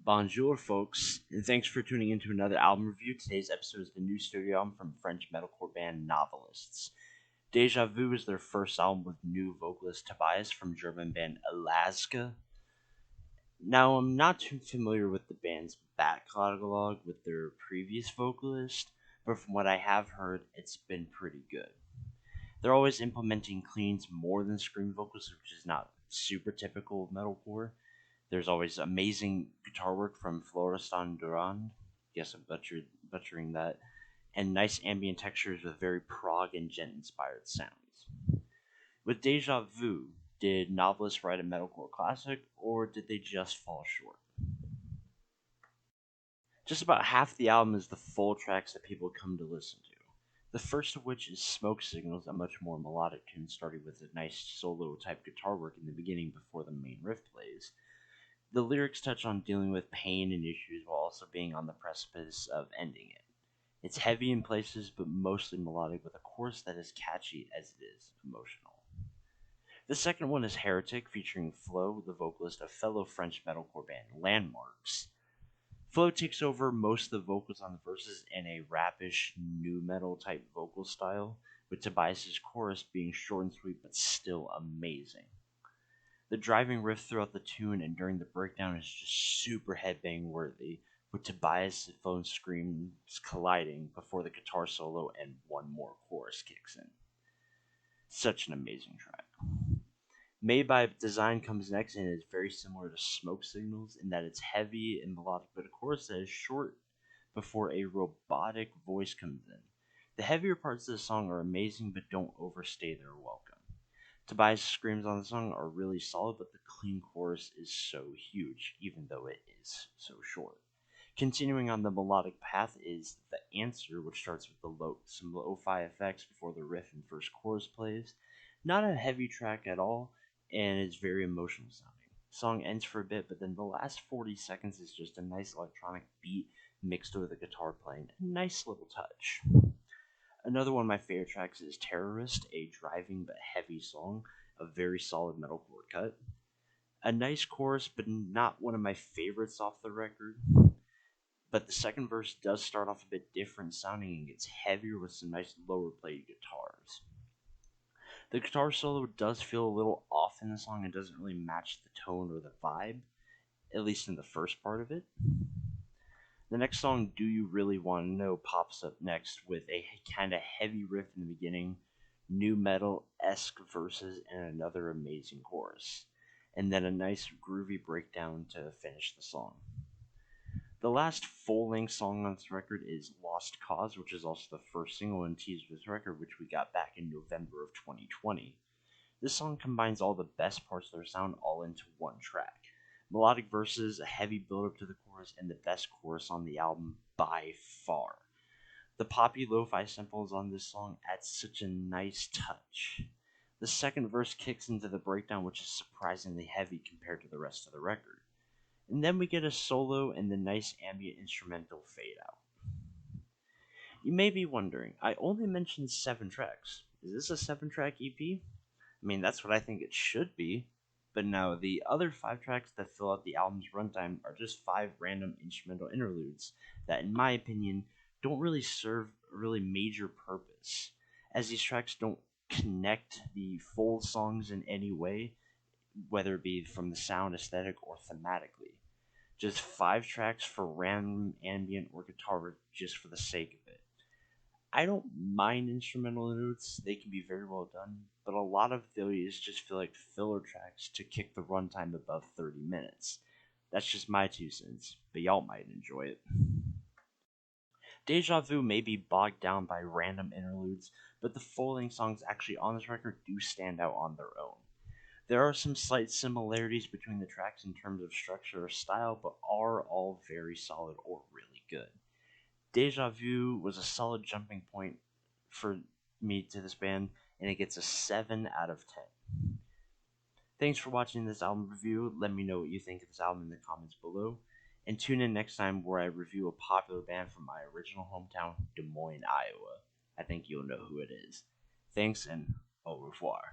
Bonjour, folks, and thanks for tuning in to another album review. Today's episode is the new studio album from French metalcore band Novelists. Deja Vu is their first album with new vocalist Tobias from German band Alaska. Now, I'm not too familiar with the band's back catalog with their previous vocalist, but from what I have heard, it's been pretty good. They're always implementing cleans more than scream vocals, which is not super typical of metalcore. There's always amazing guitar work from Florestan Durand. Yes, I'm butchering that. And nice ambient textures with very prog and gent-inspired sounds. With Deja Vu, did Novelists write a metalcore classic, or did they just fall short? Just about half the album is the full tracks that people come to listen to. The first of which is Smoke Signals, a much more melodic tune starting with a nice solo-type guitar work in the beginning before the main riff plays. The lyrics touch on dealing with pain and issues while also being on the precipice of ending it. It's heavy in places, but mostly melodic with a chorus that is catchy as it is emotional. The second one is Heretic, featuring Flo, the vocalist of fellow French metalcore band LANDMVRKS. Flo takes over most of the vocals on the verses in a rapish, nu metal type vocal style, with Tobias' chorus being short and sweet but still amazing. The driving riff throughout the tune and during the breakdown is just super headbang worthy, with Tobias' phone screams colliding before the guitar solo and one more chorus kicks in. Such an amazing track. Made by Design comes next and is very similar to Smoke Signals in that it's heavy and melodic, but a chorus that is short before a robotic voice comes in. The heavier parts of the song are amazing but don't overstay their welcome. Tobias' screams on the song are really solid, but the clean chorus is so huge, even though it is so short. Continuing on the melodic path is The Answer, which starts with some lo-fi effects before the riff and first chorus plays. Not a heavy track at all, and it's very emotional sounding. The song ends for a bit, but then the last 40 seconds is just a nice electronic beat mixed with the guitar playing. A nice little touch. Another one of my favorite tracks is Terrorist, a driving but heavy song, a very solid metalcore cut. A nice chorus, but not one of my favorites off the record. But the second verse does start off a bit different sounding and gets heavier with some nice lower played guitars. The guitar solo does feel a little off in the song and doesn't really match the tone or the vibe, at least in the first part of it. The next song, Do You Really Want to Know, pops up next with a kind of heavy riff in the beginning, nu metal-esque verses, and another amazing chorus. And then a nice groovy breakdown to finish the song. The last full-length song on this record is Lost Cause, which is also the first single and teaser of this record, which we got back in November of 2020. This song combines all the best parts of their sound all into one track. Melodic verses, a heavy build-up to the chorus, and the best chorus on the album by far. The poppy lo-fi samples on this song add such a nice touch. The second verse kicks into the breakdown, which is surprisingly heavy compared to the rest of the record. And then we get a solo and the nice ambient instrumental fade out. You may be wondering, I only mentioned 7 tracks. Is this a 7-track EP? I mean, that's what I think it should be. But no, the other 5 tracks that fill out the album's runtime are just 5 random instrumental interludes that, in my opinion, don't really serve a really major purpose, as these tracks don't connect the full songs in any way, whether it be from the sound, aesthetic, or thematically. Just 5 tracks for random ambient or guitar work just for the sake of it. I don't mind instrumental interludes, they can be very well done, but a lot of these just feel like filler tracks to kick the runtime above 30 minutes. That's just my 2 cents, but y'all might enjoy it. Deja Vu may be bogged down by random interludes, but the full-length songs actually on this record do stand out on their own. There are some slight similarities between the tracks in terms of structure or style, but are all very solid or really good. Deja Vu was a solid jumping point for me to this band, and it gets a 7 out of 10. Thanks for watching this album review. Let me know what you think of this album in the comments below, and tune in next time where I review a popular band from my original hometown, Des Moines, Iowa. I think you'll know who it is. Thanks and au revoir.